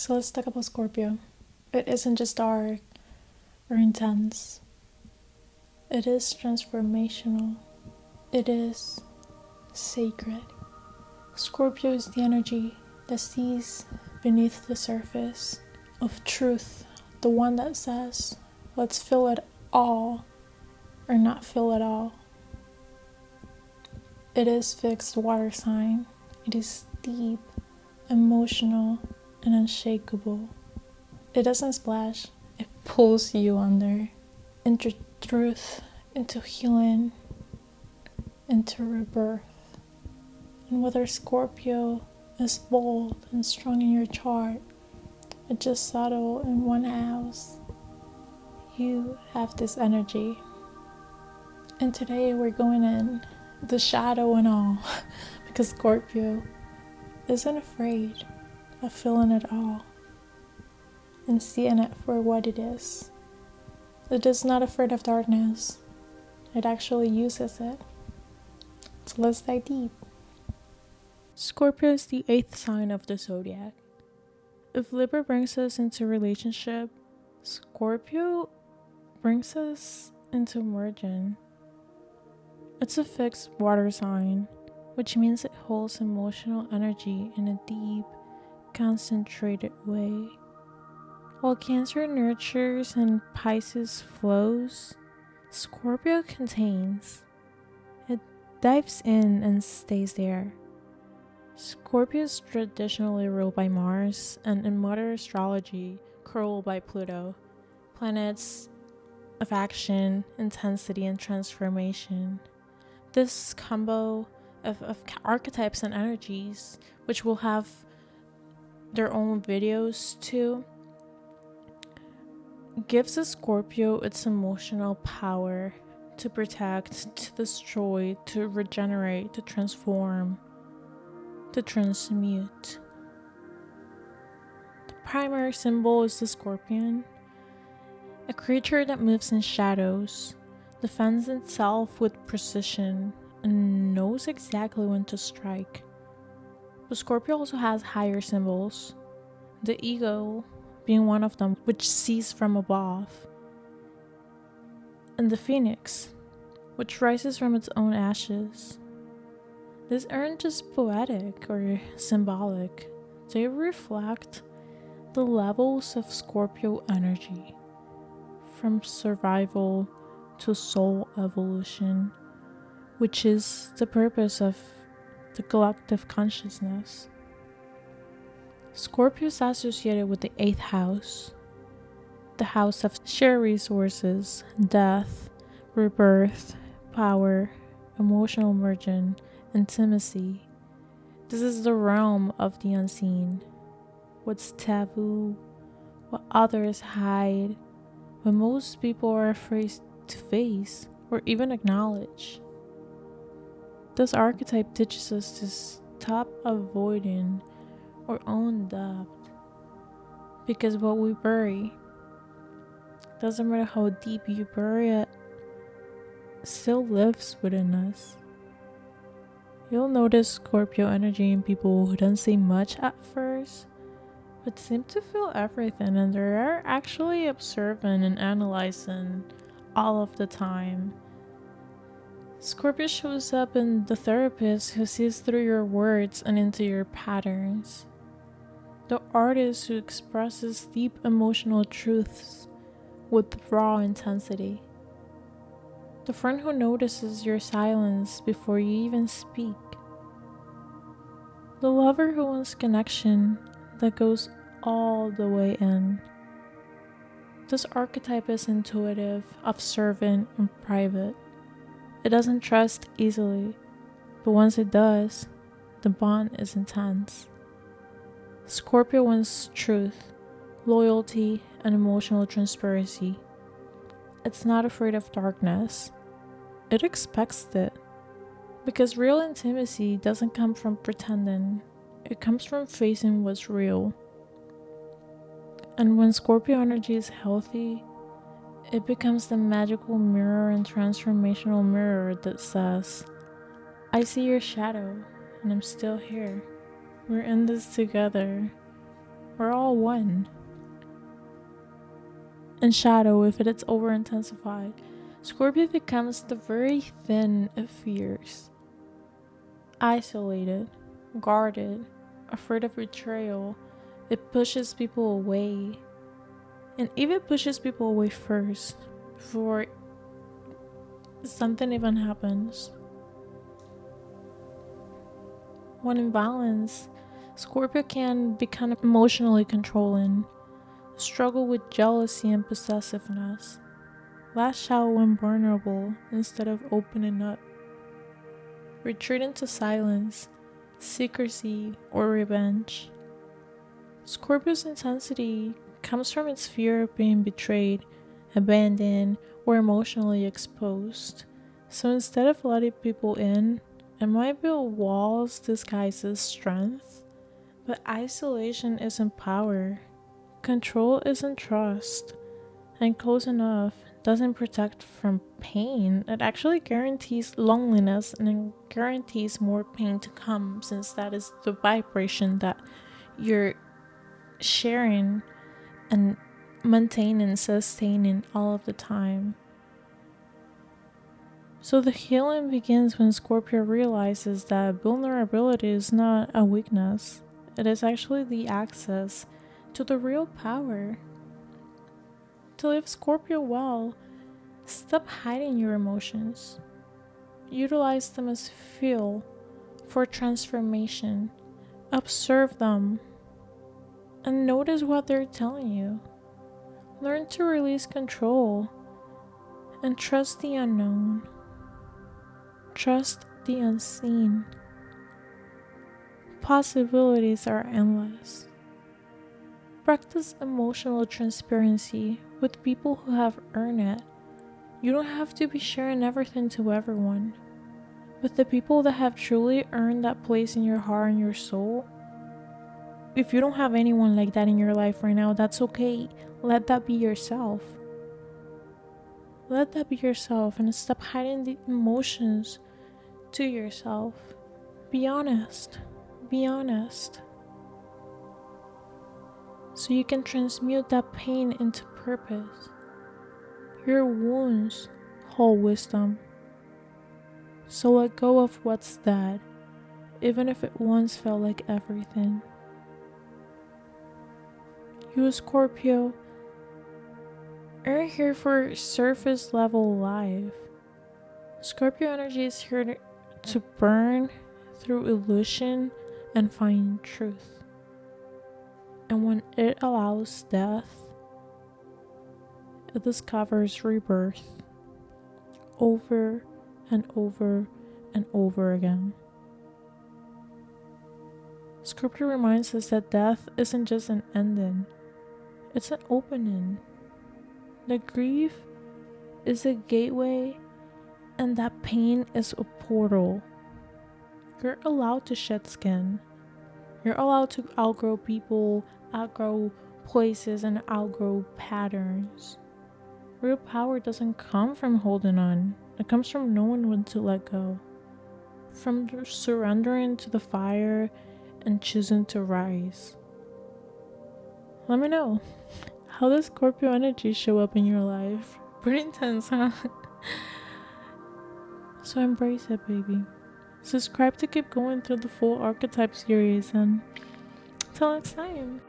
So let's talk about Scorpio. It isn't just dark or intense. It is transformational. It is sacred. Scorpio is the energy that sees beneath the surface of truth, the one that says, let's feel it all or not feel it all. It is fixed water sign. It is deep, emotional, and unshakable. It doesn't splash, it pulls you under, into truth, into healing, into rebirth. And whether Scorpio is bold and strong in your chart, or just subtle in one house, you have this energy. And today we're going in the shadow and all, because Scorpio isn't afraid of feeling it all and seeing it for what it is. It is not afraid of darkness. It actually uses it. So let's dive deep. Scorpio is the 8th sign of the zodiac. If Libra brings us into relationship, Scorpio brings us into merging. It's a fixed water sign, which means it holds emotional energy in a deep, concentrated way. While Cancer nurtures and Pisces flows, Scorpio contains. It dives in and stays there. Scorpio is traditionally ruled by Mars, and in modern astrology, ruled by Pluto, planets of action, intensity, and transformation. This combo of archetypes and energies, which will have their own videos too, gives a Scorpio its emotional power to protect, to destroy, to regenerate, to transform, to transmute. The primary symbol is the scorpion, a creature that moves in shadows, defends itself with precision, and knows exactly when to strike. But Scorpio also has higher symbols, the ego being one of them, which sees from above, and the phoenix, which rises from its own ashes. These aren't just poetic or symbolic, they reflect the levels of Scorpio energy, from survival to soul evolution, which is the purpose of the collective consciousness. Scorpio is associated with the 8th house, the house of shared resources, death, rebirth, power, emotional merging, intimacy. This is the realm of the unseen, what's taboo, what others hide, what most people are afraid to face or even acknowledge. This archetype teaches us to stop avoiding our own depth, because what we bury, doesn't matter how deep you bury it, still lives within us. You'll notice Scorpio energy in people who don't say much at first, but seem to feel everything, and they're actually observant and analyzing all of the time. Scorpio shows up in the therapist who sees through your words and into your patterns, the artist who expresses deep emotional truths with raw intensity, the friend who notices your silence before you even speak, the lover who wants connection that goes all the way in. This archetype is intuitive, observant, and private. It doesn't trust easily, but once it does, the bond is intense. Scorpio wants truth, loyalty, and emotional transparency. It's not afraid of darkness. It expects it. Because real intimacy doesn't come from pretending. It comes from facing what's real. And when Scorpio energy is healthy, it becomes the magical mirror and transformational mirror that says, I see your shadow, and I'm still here. We're in this together. We're all one. In shadow, if it is over intensified, Scorpio becomes the very thin it fears. Isolated, guarded, afraid of betrayal, it pushes people away. And if it pushes people away first, before something even happens. When in balance, Scorpio can become emotionally controlling, struggle with jealousy and possessiveness, lash out when vulnerable instead of opening up, retreat into silence, secrecy, or revenge. Scorpio's intensity comes from its fear of being betrayed, abandoned, or emotionally exposed. So instead of letting people in, it might build walls disguised as strength, but isolation isn't power. Control isn't trust, and close enough doesn't protect from pain. It actually guarantees loneliness and it guarantees more pain to come, since that is the vibration that you're sharing and maintaining, sustaining all of the time. So the healing begins when Scorpio realizes that vulnerability is not a weakness. It is actually the access to the real power. To live Scorpio well, stop hiding your emotions. Utilize them as fuel for transformation. Observe them and notice what they're telling you. Learn to release control and trust the unknown. Trust the unseen. Possibilities are endless. Practice emotional transparency with people who have earned it. You don't have to be sharing everything to everyone. With the people that have truly earned that place in your heart and your soul, if you don't have anyone like that in your life right now, that's okay. Let that be yourself. Let that be yourself and stop hiding the emotions to yourself. Be honest. Be honest. So you can transmute that pain into purpose. Your wounds hold wisdom. So let go of what's dead, even if it once felt like everything. You, Scorpio, are here for surface level life. Scorpio energy is here to burn through illusion and find truth. And when it allows death, it discovers rebirth over and over and over again. Scorpio reminds us that death isn't just an ending, it's an opening. The grief is a gateway, and that pain is a portal. You're allowed to shed skin. You're allowed to outgrow people, outgrow places, and outgrow patterns. Real power doesn't come from holding on. It comes from knowing when to let go. From surrendering to the fire and choosing to rise. Let me know. How does Scorpio energy show up in your life? Pretty intense, huh? So embrace it, baby. Subscribe to keep going through the full Archetype series, and till next time.